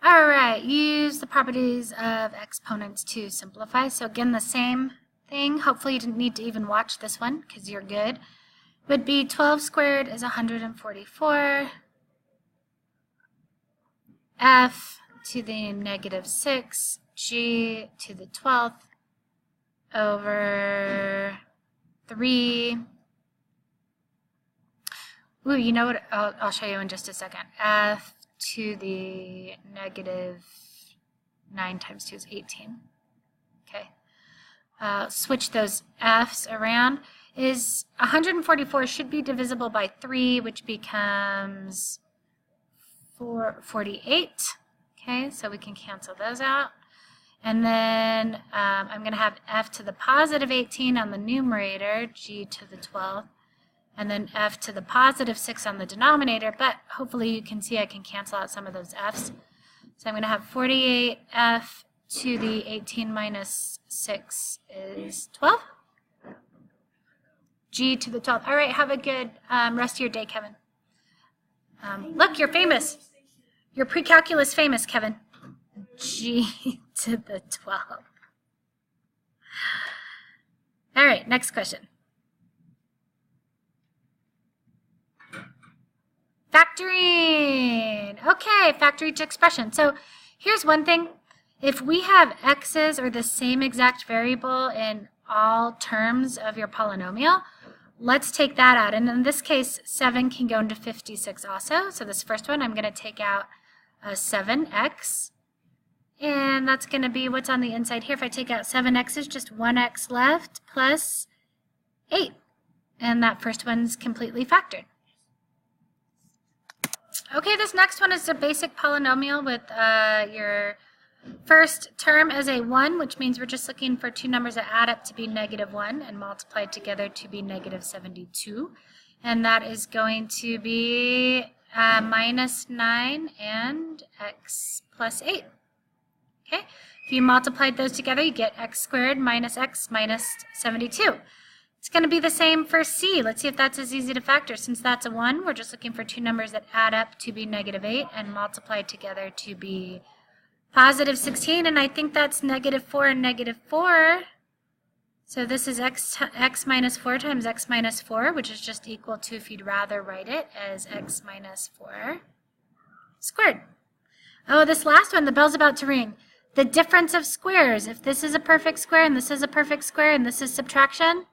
All right, use the properties of exponents to simplify. So again, the same thing. Hopefully you didn't need to even watch this one because you're good. Would be 12 squared is 144. F to the negative 6, g to the 12th over 3. Ooh, you know what? I'll show you in just a second. F to the negative 9 times 2 is 18. Okay. Switch those f's around. Is 144 should be divisible by 3, which becomes 48. Okay, so we can cancel those out. And then I'm going to have f to the positive 18 on the numerator, g to the 12th, and then f to the positive 6 on the denominator, but hopefully you can see I can cancel out some of those f's. So I'm going to have 48f to the 18 minus 6 is 12. G to the 12th. All right, have a good rest of your day, Kevin. Look, you're famous. You're pre-calculus famous, Kevin. G to the 12th. All right, next question. Factoring. Okay, factor each expression. So here's one thing. If we have x's or the same exact variable in all terms of your polynomial, let's take that out. And in this case, 7 can go into 56 also. So this first one, I'm going to take out a 7x. And that's going to be what's on the inside here. If I take out 7x, is just 1x left plus 8. And that first one's completely factored. Okay, this next one is a basic polynomial with your first term as a 1, which means we're just looking for two numbers that add up to be -1 and multiplied together to be -72. And that is going to be -9 and x plus 8. Okay, if you multiplied those together, you get x squared minus x minus 72. It's going to be the same for C. Let's see if that's as easy to factor. Since that's a 1, we're just looking for two numbers that add up to be -8 and multiplied together to be +16. And I think that's -4 and -4. So this is x minus 4 times x minus 4, which is just equal to, if you'd rather write it, as x minus 4 squared. Oh, this last one, the bell's about to ring. The difference of squares. If this is a perfect square and this is a perfect square and this is subtraction,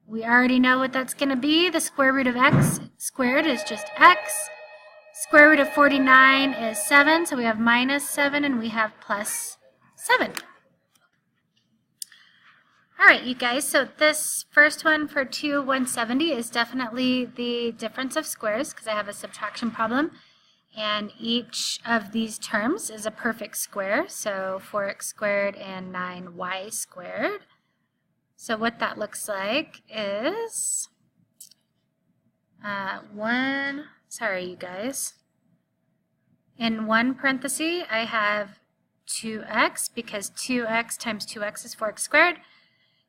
we already know what that's going to be. The square root of x squared is just x. Square root of 49 is 7, so we have -7 and we have +7. All right, you guys, so this first one for 170 is definitely the difference of squares because I have a subtraction problem. And each of these terms is a perfect square, so 4x squared and 9y squared. So what that looks like is sorry you guys, in one parenthesis I have 2x because 2x times 2x is 4x squared,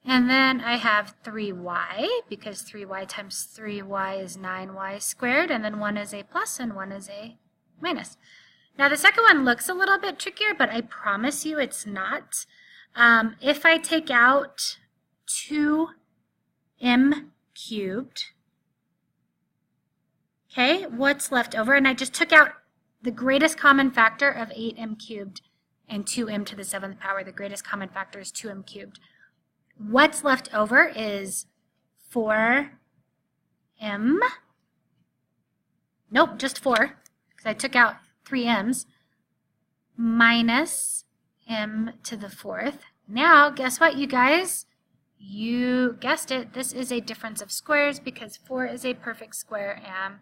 and then I have 3y because 3y times 3y is 9y squared, and then one is a plus and one is a minus. Now the second one looks a little bit trickier, but I promise you it's not. If I take out 2m cubed, okay, what's left over? And I just took out the greatest common factor of 8m cubed and 2m to the 7th power. The greatest common factor is 2m cubed. What's left over is 4m, nope, just 4, because I took out 3 m's, minus m to the 4th. Now, guess what, you guys? You guessed it, this is a difference of squares because 4 is a perfect square and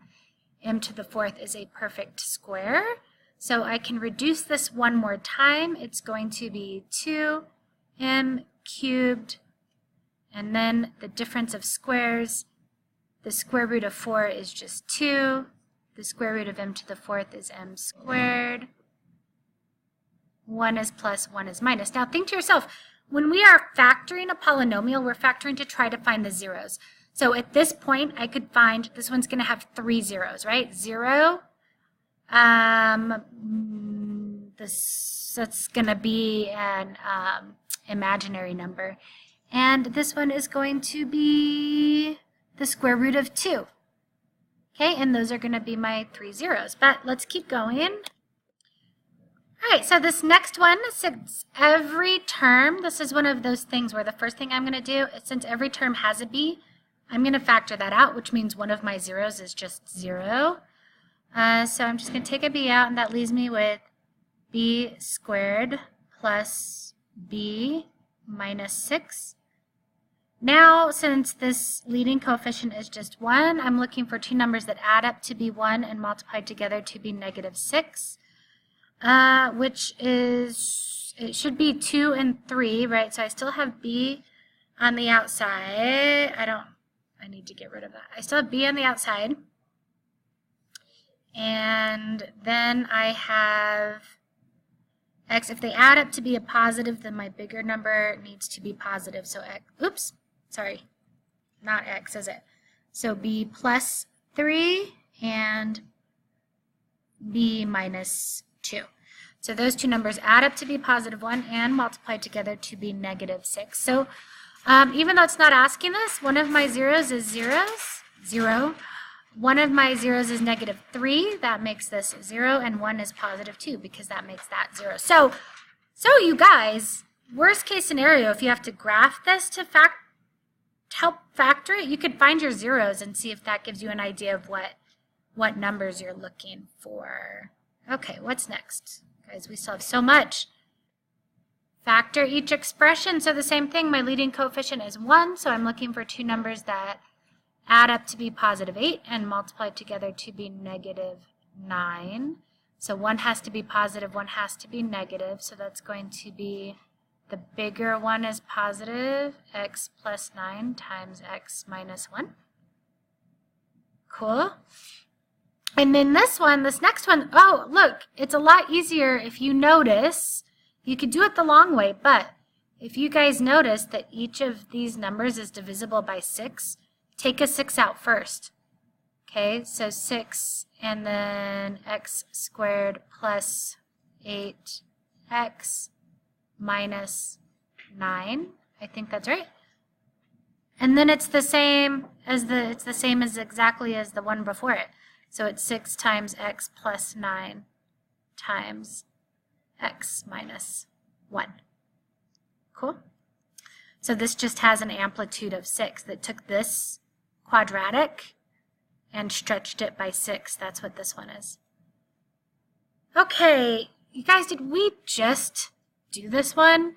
m to the 4th is a perfect square. So I can reduce this one more time. It's going to be 2m cubed, and then the difference of squares, the square root of 4 is just 2. The square root of m to the 4th is m squared. 1 is plus, 1 is minus. Now think to yourself, when we are factoring a polynomial, we're factoring to try to find the zeros. So at this point, I could find, this one's going to have 3 zeros, right? 0, that's going to be an imaginary number. And this one is going to be the square root of 2. Okay, and those are going to be my 3 zeros. But let's keep going. All right, so this next one, since every term, this is one of those things where the first thing I'm going to do is, since every term has a b, I'm going to factor that out, which means one of my zeros is just 0. So I'm just going to take a b out, and that leaves me with b squared plus b minus 6. Now, since this leading coefficient is just 1, I'm looking for two numbers that add up to be 1 and multiplied together to be negative 6, which is, it should be 2 and 3, right? So I still have b on the outside. I need to get rid of that. I still have b on the outside. And then I have x. If they add up to be a positive, then my bigger number needs to be positive. So x, oops, sorry, not x, is it? So b plus 3 and b minus 2. So those two numbers add up to be positive 1 and multiplied together to be negative 6. So even though it's not asking this, one of my zeros is 0. One of my zeros is negative 3. That makes this 0. And 1 is positive 2 because that makes that 0. So you guys, worst case scenario, if you have to graph this to help factor it, you could find your zeros and see if that gives you an idea of what numbers you're looking for. Okay, what's next? Guys, we still have so much. Factor each expression. So the same thing, my leading coefficient is 1, so I'm looking for two numbers that add up to be positive 8 and multiply together to be negative 9. So one has to be positive, one has to be negative, so that's going to be, the bigger one is positive, x plus 9 times x minus 1. Cool. And then this next one, oh, look, it's a lot easier if you notice. You could do it the long way, but if you guys notice that each of these numbers is divisible by 6, take a 6 out first. Okay, so 6 and then x squared plus 8x minus 9. I think that's right. And then it's the same as exactly as the one before it. So it's 6 times x plus 9 times x minus 1. Cool? So this just has an amplitude of 6 that took this quadratic and stretched it by 6. That's what this one is. Okay, you guys, did we just do this one?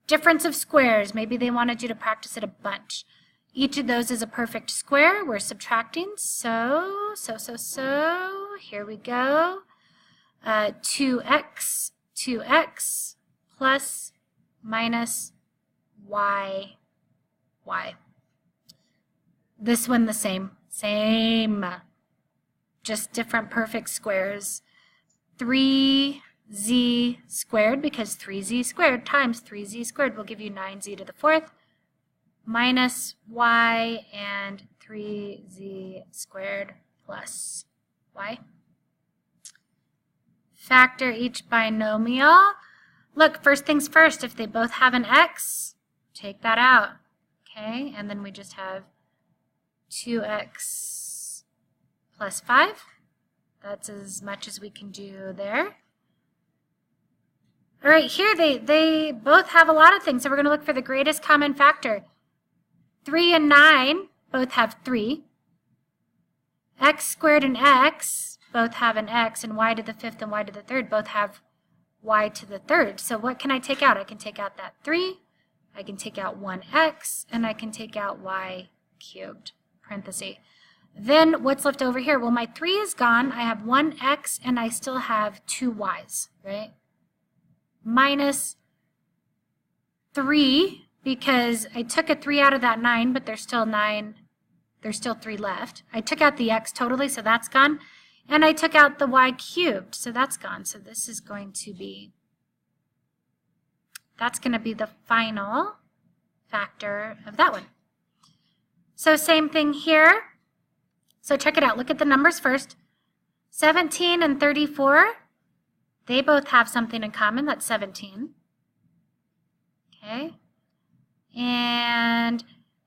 Difference of squares. Maybe they wanted you to practice it a bunch. Each of those is a perfect square. We're subtracting. So, here we go. 2x plus minus y. This one the same. Just different perfect squares. 3z squared, because 3z squared times 3z squared will give you 9z to the 4th, minus y, and 3z squared plus y. Factor each binomial. Look, first things first, if they both have an x, take that out. Okay, and then we just have 2x plus 5. That's as much as we can do there. All right, here they both have a lot of things, so we're going to look for the greatest common factor. 3 and 9 both have 3. X squared and x both have an x, and y to the 5th and y to the 3rd both have y to the 3rd. So what can I take out? I can take out that 3, I can take out 1x, and I can take out y cubed, parenthesis. Then what's left over here? Well, my 3 is gone. I have 1x, and I still have 2 y's, right? Minus 3, because I took a 3 out of that 9, but there's still 3 left. I took out the x totally, so that's gone. And I took out the y cubed, so that's gone. So this is going to be, that's going to be the final factor of that one. So same thing here. So check it out. Look at the numbers first. 17 and 34, they both have something in common. That's 17. Okay. And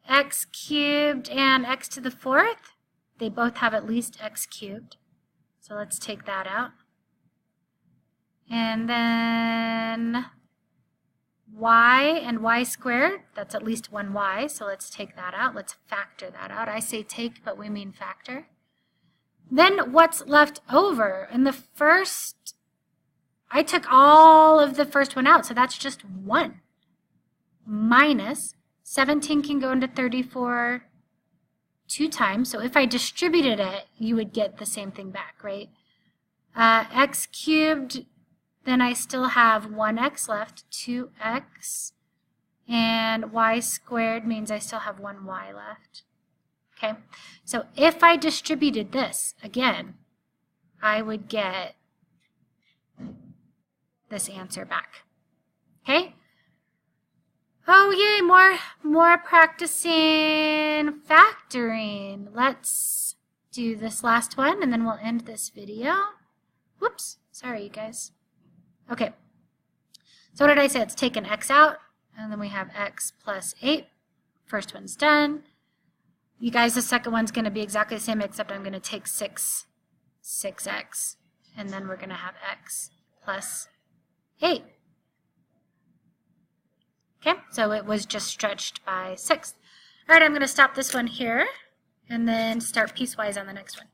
x cubed and x to the fourth, they both have at least x cubed. So let's take that out. And then y and y squared, that's at least 1y, so let's take that out. Let's factor that out. I say take, but we mean factor. Then what's left over? In the first, I took all of the first one out, so that's just 1. Minus 17 can go into 34 2 times, so if I distributed it, you would get the same thing back, right? X cubed, then I still have 1x left, 2x, and y squared means I still have 1y left. Okay, so if I distributed this, again, I would get this answer back. Okay? Oh, yay, more practicing factoring. Let's do this last one, and then we'll end this video. Whoops, sorry, you guys. Okay, so what did I say? Let's take an x out, and then we have x plus 8. First one's done. You guys, the second one's going to be exactly the same, except I'm going to take 6x, and then we're going to have x plus 8. Okay, so it was just stretched by 6. All right, I'm going to stop this one here and then start piecewise on the next one.